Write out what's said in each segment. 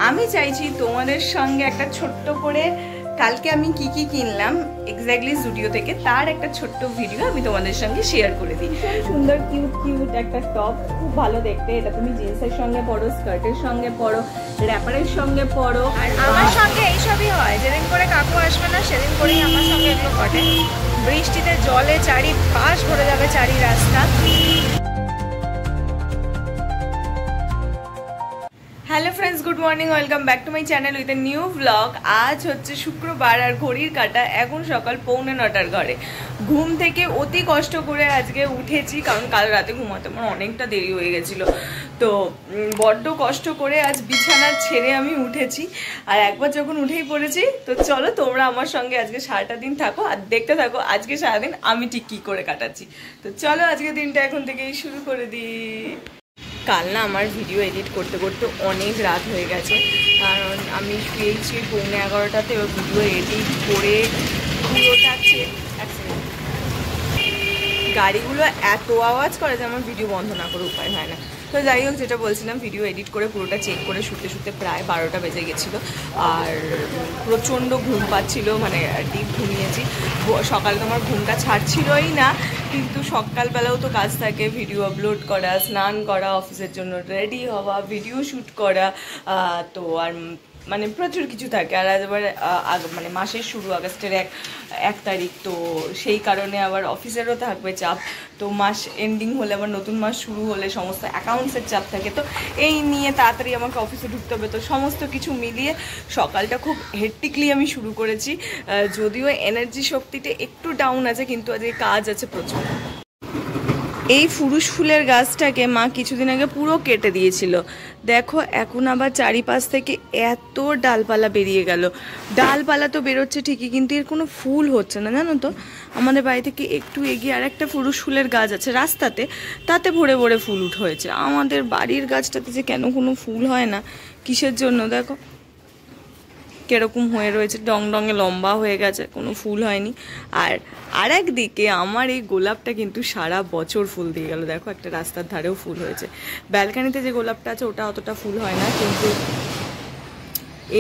আমি চাইছি তোমাদের সঙ্গে একটা ছোট্ট করে কালকে আমি কি কি কিনলাম এক্স্যাক্টলি জুডিও থেকে তার একটা ছোট্ট ভিডিও আমি তোমাদের সঙ্গে শেয়ার করে দিই। সুন্দর কিউট একটা টপ, খুব ভালো দেখতে। এটা তুমি জিন্সের সঙ্গে পরো, স্কার্টের সঙ্গে পরো, র্যাপারের সঙ্গে পরো। আর আমার সঙ্গে এইসবই হয়, যেদিন করে কাকু আসবে না সেদিন করেই আমার সঙ্গে এগুলো ঘটে। বৃষ্টিতে জলে চারি পাশ ভরে যাবে, চারি রাস্তা। Hello friends, good morning, welcome back to my channel with a new blog. আজ হচ্ছে শুক্রবার আর ঘড়ির কাঁটা এখন সকাল 8:45 ঘরে। ঘুম থেকে অতি কষ্ট করে আজকে উঠেছি, কারণ কাল রাতে ঘুমাতে আমার অনেকটা দেরি হয়ে গেছিলো। তো বড্ড কষ্ট করে আজ বিছানা ছেড়ে আমি উঠেছি, আর একবার যখন উঠেই পড়েছি তো চলো তোমরা আমার সঙ্গে আজকে সারাটা দিন থাকো আর দেখতে থাকো আজকে সারাদিন আমি ঠিক কী করে কাটাচ্ছি। তো চলো আজকে দিনটা এখন থেকেই শুরু করে দিই। কাল না আমার ভিডিও এডিট করতে করতে অনেক রাত হয়ে গেছে, কারণ আমি শুয়েছি 11:30টাতে। এবার ভিডিও এডিট করে পুরোটা গাড়িগুলো এত আওয়াজ করে যে আমার ভিডিও বন্ধ না করে উপায় হয় না। তো যাই হোক, যেটা বলছিলাম, ভিডিও এডিট করে পুরোটা চেক করে শুতে প্রায় 12টা বেজে গেছিলো। আর প্রচণ্ড ঘুম পাচ্ছিলো, মানে ডিপ ঘুমিয়েছি। সকালে তো আমার ঘুমটা ছাড়ছিলই না, কিন্তু সকালবেলাও তো কাজ থাকে, ভিডিও আপলোড করা, স্নান করা, অফিসের জন্য রেডি হওয়া, ভিডিও শ্যুট করা, তো আর মানে প্রচুর কিছু থাকে। আর আবার মানে মাসের শুরু আগস্টের 1 তারিখ, তো সেই কারণে আবার অফিসেরও থাকবে চাপ। তো মাস এন্ডিং হলে আবার নতুন মাস শুরু হলে সমস্ত অ্যাকাউন্টসের চাপ থাকে। তো এই নিয়ে তাড়াতাড়ি আমাকে অফিসে ঢুকতে হবে। তো সমস্ত কিছু মিলিয়ে সকালটা খুব হেক্টিকলি আমি শুরু করেছি। যদিও এনার্জি শক্তিটা একটু ডাউন আছে, কিন্তু আজকে কাজ আছে প্রচুর। এই ফুরুষ ফুলের গাছটাকে মা কিছুদিন আগে পুরো কেটে দিয়েছিল। দেখো এখন আবার চারিপাশ থেকে এত ডালপালা বেরিয়ে গেল। ডালপালা তো বেরোচ্ছে ঠিকই, কিন্তু এর কোনো ফুল হচ্ছে না, জানো তো। আমাদের বাড়ি থেকে একটু এগিয়ে আর একটা ফুরুষ ফুলের গাছ আছে রাস্তাতে, তাতে ভরে ভরে ফুল হয়েছে। আমাদের বাড়ির গাছটাতে যে কেন কোনো ফুল হয় না, কিসের জন্য দেখো কিরকম হয়ে রয়েছে, ডং ডঙে লম্বা হয়ে গেছে, কোনো ফুল হয়নি। আর একদিকে আমার এই গোলাপটা কিন্তু সারা বছর ফুল দিয়ে গেল। দেখো একটা রাস্তার ধারেও ফুল হয়েছে। ব্যালকানিতে যে গোলাপটা আছে ওটা অতটা ফুল হয় না, কিন্তু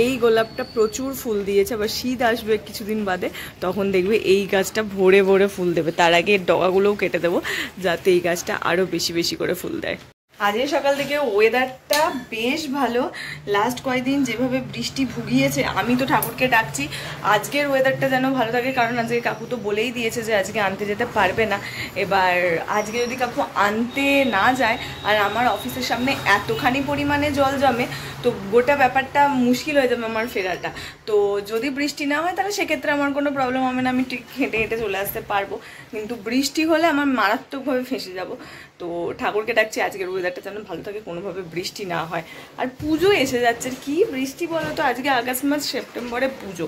এই গোলাপটা প্রচুর ফুল দিয়েছে। আবার শীত আসবে কিছুদিন বাদে, তখন দেখবে এই গাছটা ভরে ভরে ফুল দেবে। তার আগে এর ডগাগুলোও কেটে দেবো, যাতে এই গাছটা আরও বেশি বেশি করে ফুল দেয়। আজকে সকাল থেকে ওয়েদারটা বেশ ভালো। লাস্ট কয়েকদিন যেভাবে বৃষ্টি ভুগিয়েছে, আমি তো ঠাকুরকে ডাকছি আজকের ওয়েদারটা যেন ভালো থাকে, কারণ আজকে কাকু তো বলেই দিয়েছে যে আজকে আনতে যেতে পারবে না। এবার আজকে যদি কাকু আনতে না যায় আর আমার অফিসের সামনে এতখানি পরিমাণে জল জমে, তো গোটা ব্যাপারটা মুশকিল হয়ে যাবে আমার ফেরাটা। তো যদি বৃষ্টি না হয় তাহলে সেক্ষেত্রে আমার কোনো প্রবলেম হবে না, আমি ঠিক হেঁটে হেঁটে চলে আসতে পারবো। কিন্তু বৃষ্টি হলে আমার মারাত্মকভাবে ফেঁসে যাব। তো ঠাকুরকে ডাকছি আজকের ওয়েদারটা যেন ভালো থাকে, কোনোভাবে বৃষ্টি না হয়। আর পুজো এসে যাচ্ছে, কি বৃষ্টি বলো তো, আজকে আগস্ট মাস, সেপ্টেম্বরে পুজো।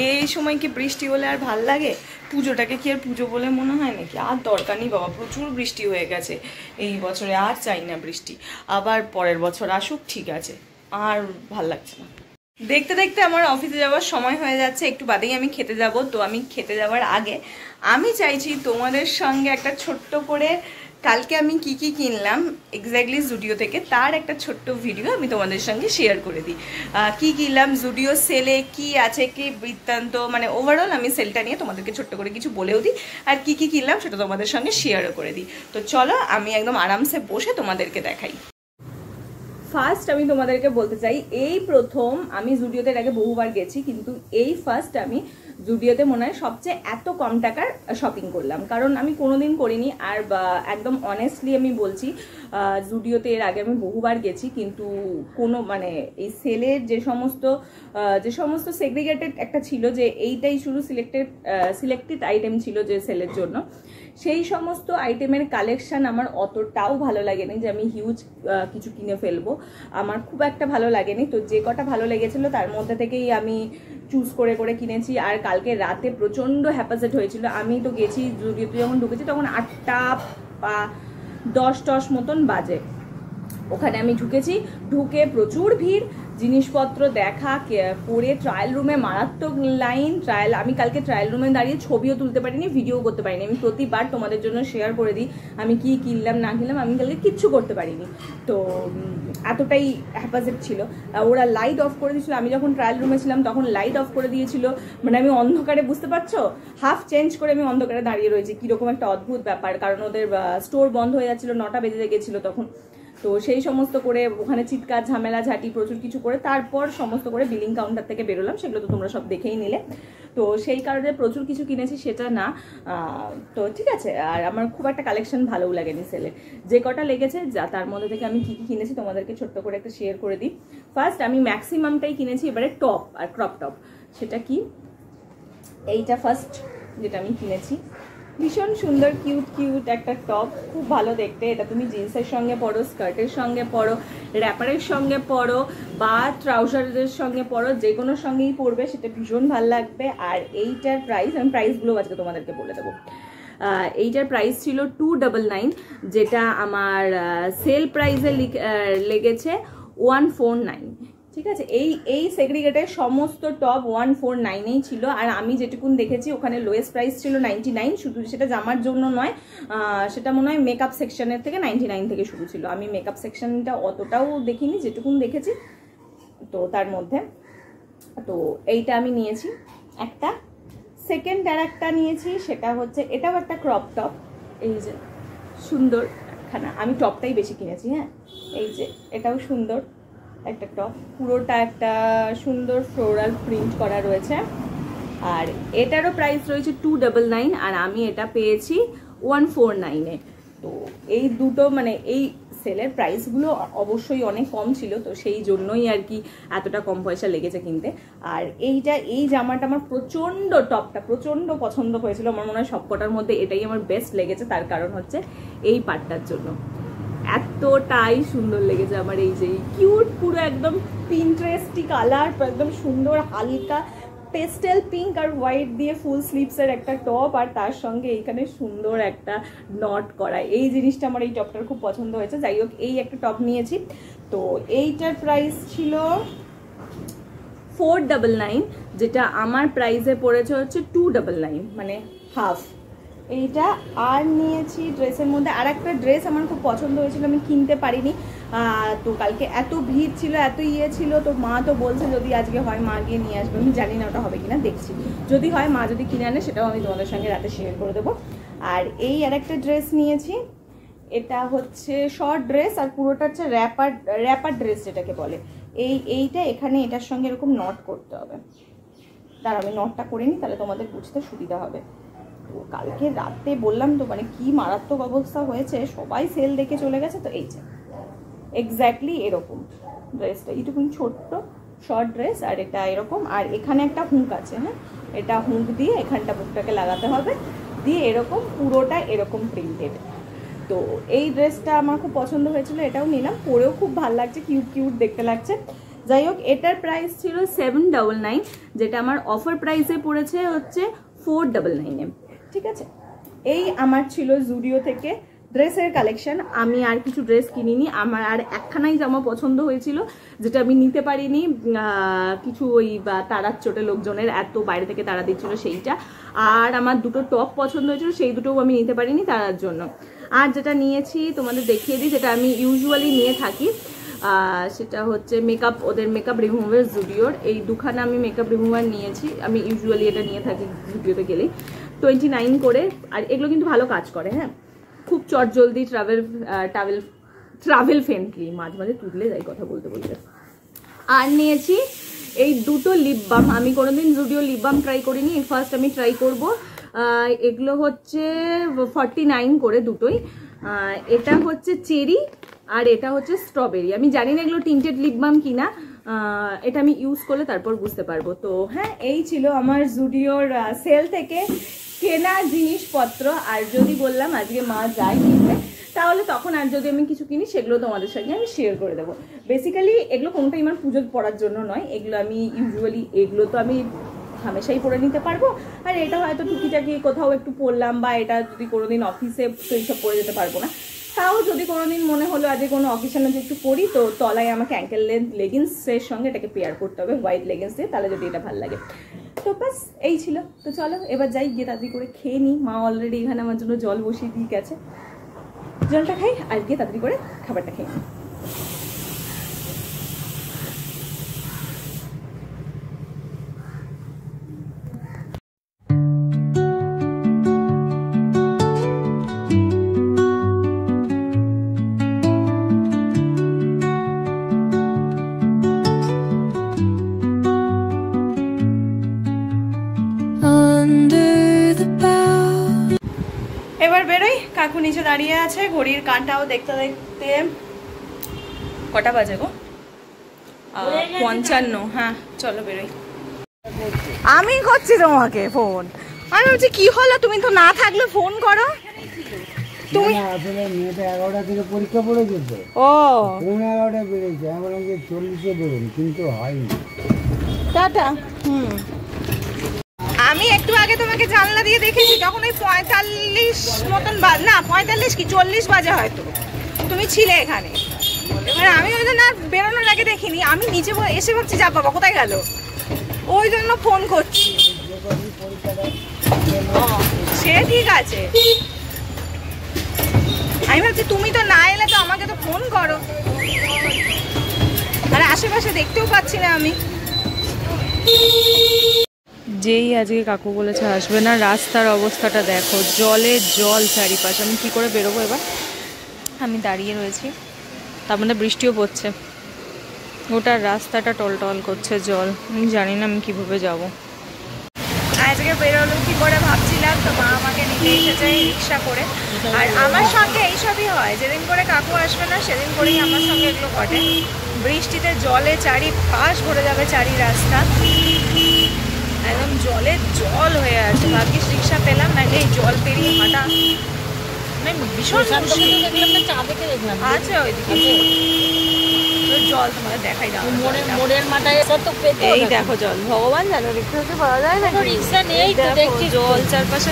এই সময় কি বৃষ্টি হলে আর ভাল লাগে? পুজোটাকে কি আর পুজো বলে মনে হয় নাকি? আর দরকার নেই বাবা, প্রচুর বৃষ্টি হয়ে গেছে এই বছরে, আর চাই না বৃষ্টি। আবার পরের বছর আসুক, ঠিক আছে, আর ভাল লাগছে না। দেখতে দেখতে আমার অফিসে যাওয়ার সময় হয়ে যাচ্ছে, একটু বাদেই আমি খেতে যাব। তো আমি খেতে যাওয়ার আগে আমি চাইছি তোমাদের সঙ্গে একটা ছোট্ট করে কালকে আমি কি কি কিনলাম এক্স্যাক্টলি জুডিও থেকে তার একটা ছোট্ট ভিডিও আমি তোমাদের সঙ্গে শেয়ার করে দিই। কি কিনলাম, জুডিও সেলে কি আছে, কি বৃত্তান্ত, মানে ওভারঅল আমি সেলটা নিয়ে তোমাদেরকে ছোট্ট করে কিছু বলেও দিই, আর কি কি কিনলাম সেটা তোমাদের সঙ্গে শেয়ারও করে দিই। তো চলো আমি একদম আরামসে বসে তোমাদেরকে দেখাই। ফার্স্ট আমি তোমাদেরকে বলতে চাই, এই প্রথম আমি জুডিওতে আগে বহুবার গেছি, কিন্তু এই ফার্স্ট আমি জুডিওতে মনে হয় সবচেয়ে এত কম টাকার শপিং করলাম, কারণ আমি কোনোদিন করিনি। আর একদম অনেস্টলি আমি বলছি, জুডিওতে এর আগে আমি বহুবার গেছি, কিন্তু কোনো মানে এই সেলের যে সমস্ত সেগ্রিগেটেড একটা ছিল, যে এইটাই শুধু সিলেক্টেড আইটেম ছিল যে সেলের জন্য, সেই সমস্ত আইটেমের কালেকশন আমার অতটাও ভালো লাগেনি যে আমি হিউজ কিছু কিনে ফেলবো। আমার খুব একটা ভালো লাগেনি। তো যে কটা ভালো লেগেছিল তার মধ্যে থেকেই আমি চুজ করে করে কিনেছি। আর কালকে রাতে প্রচণ্ড হ্যাপাসেট হয়েছিল। আমি তো গেছি জুডিওতে, যখন ঢুকেছি তখন 8টা বা 10 মতন বাজে। ওখানে আমি ঢুকে প্রচুর ভিড়, জিনিসপত্র দেখা, পরে ট্রায়াল রুমে মারাত্মক লাইন। আমি কালকে ট্রায়াল রুমে দাঁড়িয়ে ছবিও তুলতে পারিনি, ভিডিও করতে পারিনি। আমি প্রতিবার তোমাদের জন্য শেয়ার করে দিই আমি কি কিনলাম না কিনলাম, আমি কালকে কিচ্ছু করতে পারিনি। তো এতটাই হ্যাপাজেট ছিল। ওরা লাইট অফ করে দিয়েছিল, আমি যখন ট্রায়াল রুমে ছিলাম তখন লাইট অফ করে দিয়েছিল, মানে আমি অন্ধকারে, বুঝতে পারছো, হাফ চেঞ্জ করে আমি অন্ধকারে দাঁড়িয়ে রয়েছি, কীরকম একটা অদ্ভুত ব্যাপার। কারণ ওদের স্টোর বন্ধ হয়ে যাচ্ছিলো, 9টা বেজে গেছিলো তখন। তো সেই সমস্ত করে ওখানে চিৎকার ঝামেলা ঝাঁটি প্রচুর কিছু করে তারপর সমস্ত করে বিলিং কাউন্টার থেকে বেরোলাম, সেগুলো তো তোমরা সব দেখেই নিলে। তো সেই কারণে প্রচুর কিছু কিনেছি সেটা না, তো ঠিক আছে। আর আমার খুব একটা কালেকশন ভালোও লাগেনি সেলে, যে কটা লেগেছে যা তার মধ্যে থেকে আমি কী কী কিনেছি তোমাদেরকে ছোট্ট করে একটা শেয়ার করে দিই। ফার্স্ট আমি ম্যাক্সিমামটাই কিনেছি এবারে টপ আর ক্রপ টপ। সেটা কি, এইটা ফার্স্ট যেটা আমি কিনেছি, ভীষণ সুন্দর কিউট কিউট একটা টপ, খুব ভালো দেখতে। এটা তুমি জিন্সের সঙ্গে পরো, স্কার্টের সঙ্গে পরো, র্যাপারের সঙ্গে পরো বা ট্রাউজারের সঙ্গে পরো, যে কোনো সঙ্গেই পরবে, সেটা ভীষণ ভালো লাগবে। আর এইটার প্রাইস, আমি প্রাইসগুলো আজকে তোমাদেরকে বলে দেবো। এইটার প্রাইস ছিল 299, যেটা আমার সেল প্রাইসে লেগেছে 149। ঠিক আছে, এই সেগ্রিগেটের সমস্ত টপ 149এই ছিল। আর আমি যেটুকুন দেখেছি ওখানে লোয়েস্ট প্রাইস ছিল 99, শুধু সেটা জামার জন্য নয়, সেটা মনে হয় মেকআপ সেকশনের থেকে 99 থেকে শুরু ছিল। আমি মেকআপ সেকশনটা অতটাও দেখিনি, যেটুকুন দেখেছি তো তার মধ্যে। তো এইটা আমি নিয়েছি একটা। সেকেন্ড আর একটা নিয়েছি, সেটা হচ্ছে এটাও একটা ক্রপ টপ, এই যে সুন্দর একখানা, আমি টপটাই বেশি কিনেছি। হ্যাঁ, এই যে এটাও সুন্দর একটা টপ, পুরোটা একটা সুন্দর ফ্লোরাল প্রিন্ট করা রয়েছে। আর এটারও প্রাইস রয়েছে 299, আর আমি এটা পেয়েছি 149-এ। তো এই দুটো মানে এই সেলের প্রাইসগুলো অবশ্যই অনেক কম ছিল, তো সেই জন্যই আর কি এতটা কম পয়সা লেগেছে কিনতে। আর এই জামাটা আমার প্রচণ্ড, টপটা প্রচণ্ড পছন্দ হয়েছিল। আমার মনে হয় সবকটার মধ্যে এটাই আমার বেস্ট লেগেছে, তার কারণ হচ্ছে এই পার্টটার জন্য। এতটাই সুন্দর লেগেছে আমার, এই যে কিউট পুরো একদম পিন্টারেস্টি কালার, একদম সুন্দর হালকা পেস্টেল পিঙ্ক আর হোয়াইট দিয়ে ফুল স্লিভসের একটা টপ, আর তার সঙ্গে এইখানে সুন্দর একটা নট করা। এই জিনিসটা আমার এই টপটার খুব পছন্দ হয়েছে। যাই হোক, এই একটা টপ নিয়েছি। তো এইটার প্রাইস ছিল 499, যেটা আমার প্রাইসে পড়েছে হচ্ছে 299, মানে হাফ। এইটা আর নিয়েছি ড্রেসের মধ্যে আর একটা ড্রেস আমার খুব পছন্দ হয়েছিল, আমি কিনতে পারিনি। তো কালকে এত ভিড় ছিল, এত ছিল, তো মা তো বলছে যদি আজকে হয় মা গিয়ে নিয়ে আসবে। আমি জানি না ওটা হবে কিনা, দেখছি। যদি হয়, মা যদি কিনে আনে, সেটাও আমি তোমাদের সঙ্গে রাতে শেয়ার করে দেবো। আর এই আর একটা ড্রেস নিয়েছি, এটা হচ্ছে শর্ট ড্রেস, আর পুরোটা হচ্ছে র্যাপার ড্রেস যেটাকে বলে। এইটা এখানে এটার সঙ্গে এরকম নট করতে হবে। দাঁড়াও, আমি নটটা করে নিই, তাহলে তোমাদের বুঝতে সুবিধা হবে। তো কালকে রাতে বললাম তো, মানে কি মারাত্মক অবস্থা হয়েছে, সবাই সেল দেখে চলে গেছে। তো এই যে এক্স্যাক্টলি এরকম ড্রেসটা, এইটুকুন ছোট্ট শর্ট ড্রেস, আর এটা এরকম, আর এখানে একটা হুঁক আছে। হ্যাঁ, এটা হুঁক দিয়ে এখানটা বুকটাকে লাগাতে হবে, দিয়ে এরকম পুরোটা এরকম প্রিন্টেড। তো এই ড্রেসটা আমার খুব পছন্দ হয়েছিল, এটাও নিলাম, পরেও খুব ভালো লাগছে, কিউট কিউট দেখতে লাগছে। যাই হোক, এটার প্রাইস ছিল 799, যেটা আমার অফার প্রাইসে পড়েছে হচ্ছে 499-এ। ঠিক আছে, এই আমার ছিল জুডিও থেকে ড্রেসের কালেকশন। আমি আর কিছু ড্রেস কিনিনি, আমার আর একখানাই জামা পছন্দ হয়েছিল, যেটা আমি নিতে পারিনি, কিছু ওই তাড়ার চোটে লোকজনের এত বাইরে থেকে তাড়া দিচ্ছিল সেইটা। আর আমার দুটো টপ পছন্দ হয়েছিল, সেই দুটোও আমি নিতে পারিনি তাড়ার জন্য। আর যেটা নিয়েছি তোমাদের দেখিয়ে দিই, যেটা আমি ইউজুয়ালি নিয়ে থাকি, সেটা হচ্ছে মেকআপ, ওদের মেকআপ রিমুভার জুডিওর। এই দুখানা আমি মেকআপ রিমুভার নিয়েছি, আমি ইউজুয়ালি এটা নিয়ে থাকি জুডিওতে গেলেই, 29 করে। আর এগুলো কিন্তু ভালো কাজ করে। হ্যাঁ, খুব চটজলদি ট্রাভেল ফ্রেন্ডলি, মাঝে মাঝে তুললে যাই কথা বলতে বলতে। আর নিয়েছি এই দুটো লিপ বাম, আমি কোনোদিন জুডিও লিপ বাম ট্রাই করিনি, এই ফার্স্ট আমি ট্রাই করব। এগুলো হচ্ছে 49 করে দুটোই। এটা হচ্ছে চেরি আর এটা হচ্ছে স্ট্রবেরি। আমি জানি না এগুলো টিন্টেড লিপ বাম কিনা, এটা আমি ইউজ করলে তারপর বুঝতে পারবো। তো হ্যাঁ, এই ছিল আমার জুডিওর সেল থেকে কেনা জিনিসপত্র। আর যদি বললাম আজকে মা যায় কিনতে, তাহলে তখন আর যদি আমি কিছু কিনি, সেগুলো তোমাদের সঙ্গে আমি শেয়ার করে দেবো। বেসিক্যালি এগুলো কোনোটাই আমার পুজো পড়ার জন্য নয়, এগুলো আমি ইউজুয়ালি, এগুলো তো আমি হামেশাই পরে নিতে পারবো। আর এটা হয়তো টুকিটাকি কোথাও একটু পরলাম, বা এটা যদি কোনোদিন অফিসে, তো এইসব পরে যেতে পারবো না। তাও যদি কোনোদিন মনে হলো আজকে কোনো অকেশনে যে একটু পরি, তো তলায় আমাকে অ্যাঙ্কেল লেন্থ লেগিংসের সঙ্গে এটাকে পেয়ার করতে হবে, হোয়াইট লেগিংস দিয়ে, তাহলে যদি এটা ভালো লাগে। তো বাস এই ছিল। তো চলো এবার যাই, গিয়ে তাড়াতাড়ি করে খেয়ে নিই। মা অলরেডি এখানে আমার জন্য জল বসিয়ে দিয়ে গেছে, জলটা খাই আর গিয়ে তাড়াতাড়ি করে খাবারটা খেয়ে নিই। কাকু নিচে দাঁড়িয়ে আছে, ঘড়ির কাঁটাও দেখতে দেখতে কটা বাজে গো? 55। হ্যাঁ চলো বেরোই। আমি করছি তোমাকে ফোন, আমি বলছি কি হলো, তুমি তো না থাকলে ফোন করো। তুমি আসলে মেয়েটা 11টা থেকে পরীক্ষা পড়েছে তো, ও 11টা বেড়েছে, আমরা 40-এ বেরোন, কিন্তু হয়নি। টাটা। আমি একটু আগে তোমাকে জানলা দিয়ে দেখেছি, তখন ওই 45 মতন না 45 কি 40 বাজে হয়তো, তুমি ছিলে এখানে। এবার আমি ওই জন্য বেরোনোর আগে দেখিনি, আমি নিচে এসে ভাবছি যা বাবা কোথায় গেল, ওই জন্য ফোন করছি। সে ঠিক আছে, আমি ভাবছি তুমি তো না এলে তো আমাকে তো ফোন করো, আর আশেপাশে দেখতেও পাচ্ছি না আমি। যেই আজকে কাকু বলেছে আসবে না, রাস্তার অবস্থাটা দেখো, জলে জল চারিপাশে। আমি কি করে বেরোবো এবার? আমি দাঁড়িয়ে রয়েছি, তার মধ্যে বৃষ্টিও পড়ছে, ওটার রাস্তাটা টলটল করছে জল, আমি জানি না আমি কিভাবে যাব। আজকে বেরোলো কি করে ভাবছিলাম, তো মা আমাকে নিতে এসেছে রিক্সা করে। আর আমার সঙ্গে এইসবই হয়, যেদিন করে কাকু আসবে না সেদিন করেই আমার সঙ্গে এগুলো ঘটে। বৃষ্টিতে জলে চারিপাশ ভরে যাবে, চারি রাস্তা একদম জলে জল হয়ে আছে। ভাগ্যিস রিক্সা পেলাম, নাহলে এই জল পেরিয়ে হাঁটা মানে ভীষণ মুশকিল। আছে ওইদিকে জল, তোমাদের দেখাই দাও, এই দেখো জল, ভগবান জানো রিক্সা পাওয়া যায় না, রিক্সা নেই তো দেখছি জল চারপাশে।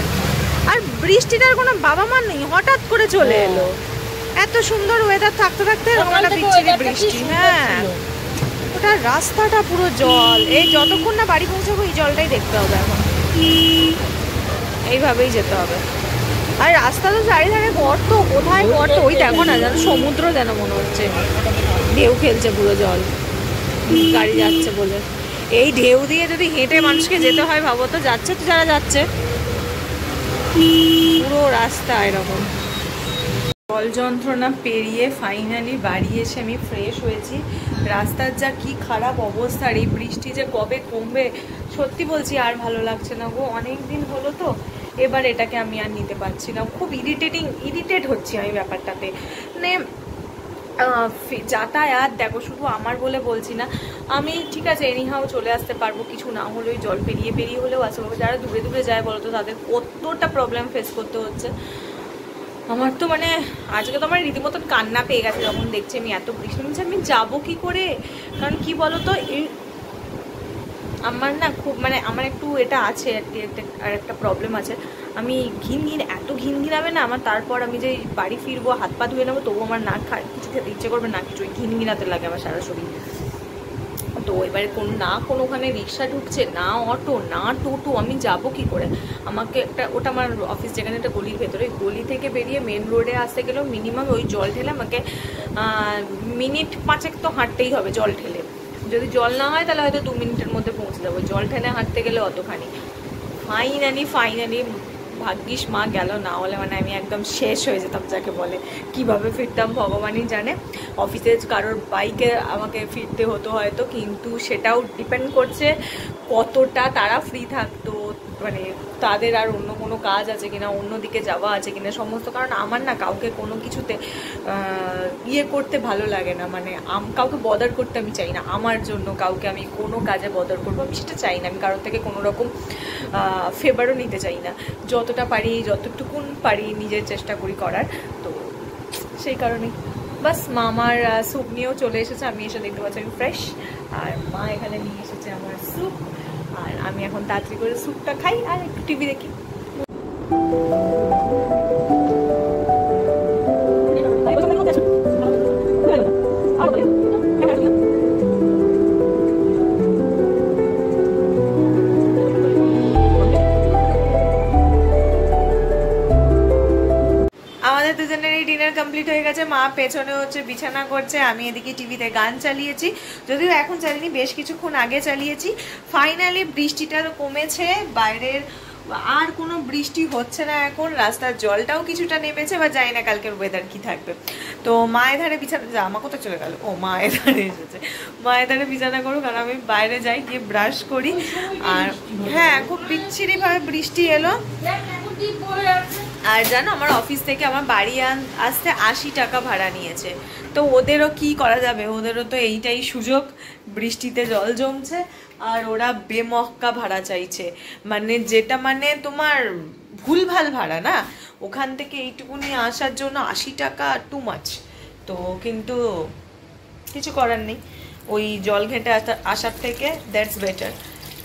আর বৃষ্টিটার কোনো বাবা মা নেই, হঠাৎ করে চলে এলো, এত সুন্দর ওয়েদার থাকতে থাকতে একটা বিচ্ছিরি বৃষ্টি। হ্যাঁ ওটা রাস্তাটা পুরো জল, এই যতক্ষণ না বাড়ি পৌঁছাবো এই জলটাই দেখতে হবে এখন, এইভাবেই যেতে হবে। আর রাস্তা তো চারিধারে গর্ত, কোথায় গর্ত ওই দেখো না, যেন সমুদ্র যেন মনে হচ্ছে, ঢেউ খেলছে পুরো জল, গাড়ি যাচ্ছে বলে। এই ঢেউ দিয়ে যদি হেঁটে মানুষকে যেতে হয় ভাবো তো, যাচ্ছে তো যারা যাচ্ছে, পুরো রাস্তা এরকম। জল যন্ত্রণা পেরিয়ে ফাইনালি বাড়ি এসে আমি ফ্রেশ হয়েছি। রাস্তার যা কি খারাপ অবস্থা, আর এই বৃষ্টি যে কবে কমবে সত্যি বলছি আর ভালো লাগছে না গো, অনেক দিন হলো তো, এবার এটাকে আমি আর নিতে পারছি না, খুব ইরিটেট হচ্ছি আমি ব্যাপারটাতে। মানে যাতায়াত দেখো, শুধু আমার বলে বলছি না, আমি ঠিক আছে এনিহাও চলে আসতে পারবো, কিছু না হলেও জল পেরিয়ে হলেও আসতে পারবো। যারা দূরে দূরে যায় বলো তো, তাদের কতটা প্রবলেম ফেস করতে হচ্ছে। আমার তো মানে আজকে তো আমার রীতিমতন কান্না পেয়ে গেছে যখন দেখছি আমি এত বৃষ্টি হচ্ছে, আমি যাবো কি করে? কারণ কি বলো তো, আমার না খুব মানে আমার একটু এটা আছে আর একটা প্রবলেম আছে, আমি এত ঘিন ঘিনাবে না আমার, তারপর আমি যে বাড়ি ফিরবো হাত পা ধুয়ে নেবো তবু আমার না কিছু খেতে ইচ্ছে করবে না, কিছু ঘিন ঘিনাতে লাগে আমার সারা শরীর। তো এবারে কোনো ওখানে রিক্সা ঢুকছে না, অটো না টোটো, আমি যাব কি করে? আমাকে ওটা আমার অফিস যেখানে একটা গলির ভেতরে, গলি থেকে বেরিয়ে মেন রোডে আসতে গেলেও মিনিমাম ওই জল ঠেলে আমাকে মিনিট 5 তো হাঁটতেই হবে জল ঠেলে। যদি জল না হয় তাহলে হয়তো 2 মিনিটের মধ্যে পৌঁছে যাবো, জল ঠেলে হাঁটতে গেলে অতখানি। ফাইনালি ভাগ্যিস মা গেল, না হলে মানে আমি একদম শেষ হয়ে যেতাম যাকে বলে। কিভাবে ফিরতাম ভগবানই জানে, অফিসে কারোর বাইকে আমাকে ফিরতে হতো হয়তো, কিন্তু সেটাও ডিপেন্ড করছে কতটা তারা ফ্রি থাকতো, মানে তাদের আর অন্য কোনো কাজ আছে কিনা, অন্যদিকে যাওয়া আছে কিনা সমস্ত। কারণ আমার না কাউকে কোনো কিছুতে করতে ভালো লাগে না, মানে কাউকে বদার করতে আমি চাই না, আমার জন্য কাউকে আমি কোনো কাজে বদার করবো আমি সেটা চাই না, আমি কারোর থেকে কোনো রকম ফেভারও নিতে চাই না, যতটা পারি যতটুকুন পারি নিজের চেষ্টা করি করার। তো সেই কারণেই বাস মা আমার স্যুপ নিয়েও চলে এসেছে, আমি এসে দেখতে পাচ্ছি আমি ফ্রেশ, আর মা এখানে নিয়ে এসেছে আমার স্যুপ, আর আমি এখন তাড়াতাড়ি করে স্যুপটা খাই আর একটু টিভি দেখি। কমপ্লিট হয়ে গেছে, মা পেছনে হচ্ছে বিছানা করছে, আমি এদিকে টিভিতে গান চালিয়েছি, যদিও এখন চালিনি বেশ কিছুক্ষণ আগে চালিয়েছি। ফাইনালি বৃষ্টিটা কমেছে, বাইরের আর কোনো বৃষ্টি হচ্ছে না এখন, রাস্তার জলটাও কিছুটা নেমেছে, বা জানি না কালকের ওয়েদার কি থাকবে। তো মায়ের ধারে বিছানা, জামা কোথায় চলে গেল, ও মায়ের ধারে এসেছে, মায়ের ধারে বিছানা করুক, কারণ আমি বাইরে যাই গিয়ে ব্রাশ করি। আর হ্যাঁ খুব বিচ্ছিরিভাবে বৃষ্টি এলো। আর জানো আমার অফিস থেকে আমার বাড়ি আসতে 80 টাকা ভাড়া নিয়েছে। তো ওদেরও কি করা যাবে, ওদেরও তো এইটাই সুযোগ, বৃষ্টিতে জল জমছে আর ওরা বেমক্কা ভাড়া চাইছে, মানে যেটা মানে তোমার ভুলভাল ভাড়া না, ওখান থেকে এইটুকুনি আসার জন্য 80 টাকা টু মাচ। তো কিন্তু কিছু করার নেই, ওই জল ঘেঁটে আসার থেকে দ্যাটস বেটার।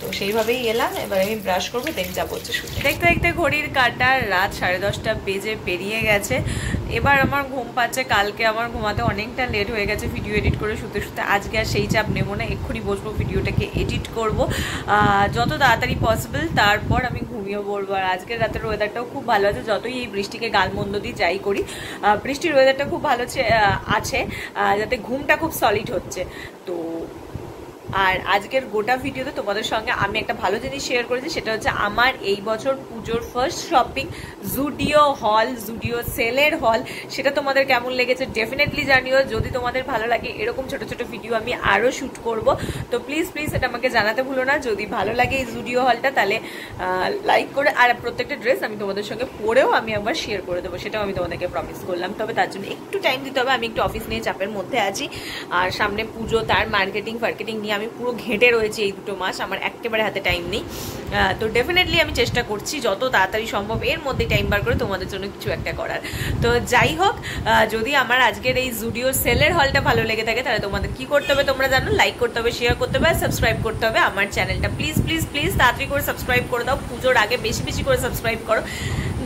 তো সেইভাবেই এলাম, এবার আমি ব্রাশ করবো, দেন যাবো হচ্ছে শুতে। দেখতে দেখতে ঘড়ির কাঁটা রাত 10:30 বেজে পেরিয়ে গেছে। এবার আমার ঘুম পাচ্ছে, কালকে আমার ঘুমাতে অনেকটা লেট হয়ে গেছে ভিডিও এডিট করে শুতে শুতে। আজকে আর সেই চাপ নেবো না, এক্ষুনি বসবো ভিডিওটাকে এডিট করব যত তাড়াতাড়ি পসিবল, তারপর আমি ঘুমিয়ে পড়বো। আর আজকের রাতের ওয়েদারটাও খুব ভালো আছে, যতই এই বৃষ্টিকে গালমন্দ দিয়ে যাই করি, বৃষ্টির ওয়েদারটা খুব ভালো আছে, যাতে ঘুমটা খুব সলিড হচ্ছে। তো আর আজকের গোটা ভিডিওতে তোমাদের সঙ্গে আমি একটা ভালো জিনিস শেয়ার করেছি, সেটা হচ্ছে আমার এই বছর পুজোর ফার্স্ট শপিং জুডিও হল, জুডিও সেলের হল। সেটা তোমাদের কেমন লেগেছে ডেফিনেটলি জানিও। যদি তোমাদের ভালো লাগে এরকম ছোট ছোট ভিডিও আমি আরও শ্যুট করব, তো প্লিজ প্লিজ এটা আমাকে জানাতে ভুলো না। যদি ভালো লাগে এই জুডিও হলটা তাহলে লাইক করে, আর প্রত্যেকটা ড্রেস আমি তোমাদের সঙ্গে পরেও আমি একবার শেয়ার করে দেবো, সেটাও আমি তোমাদেরকে প্রমিস করলাম। তবে তার জন্য একটু টাইম দিতে হবে, আমি একটু অফিস নিয়ে চাপের মধ্যে আছি, আর সামনে পুজো, তার মার্কেটিং নিয়ে আমি পুরো ঘেঁটে রয়েছি এই 2 মাস, আমার একেবারে হাতে টাইম নেই। তো ডেফিনেটলি আমি চেষ্টা করছি যত তাড়াতাড়ি সম্ভব এর মধ্যে টাইম বার করে তোমাদের জন্য কিছু একটা করার। তো যাই হোক, যদি আমার আজকের এই জুডিও সেলের হলটা ভালো লেগে থাকে তাহলে তোমাদের কি করতে হবে তোমরা জানো, লাইক করতে হবে, শেয়ার করতে হবে, সাবস্ক্রাইব করতে হবে আমার চ্যানেলটা। প্লিজ প্লিজ প্লিজ তাড়াতাড়ি করে সাবস্ক্রাইব করে দাও, পুজোর আগে বেশি বেশি করে সাবস্ক্রাইব করো,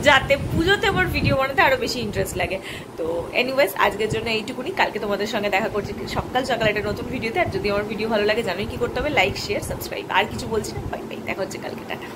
যাতে পুজোতে আমার ভিডিও বানাতে আরও বেশি ইন্টারেস্ট লাগে। তো এনিওয়েজ আজকের জন্য এইটুকুনি, কালকে তোমাদের সঙ্গে দেখা করছি সকাল সকাল একটা নতুন ভিডিওতে। আর যদি আমার ভিডিও ভালো লাগে জানোই কি করতে হবে, লাইক শেয়ার সাবস্ক্রাইব, আর কিছু বলছি না। বাই বাই, দেখা হচ্ছে কালকে, টাটা।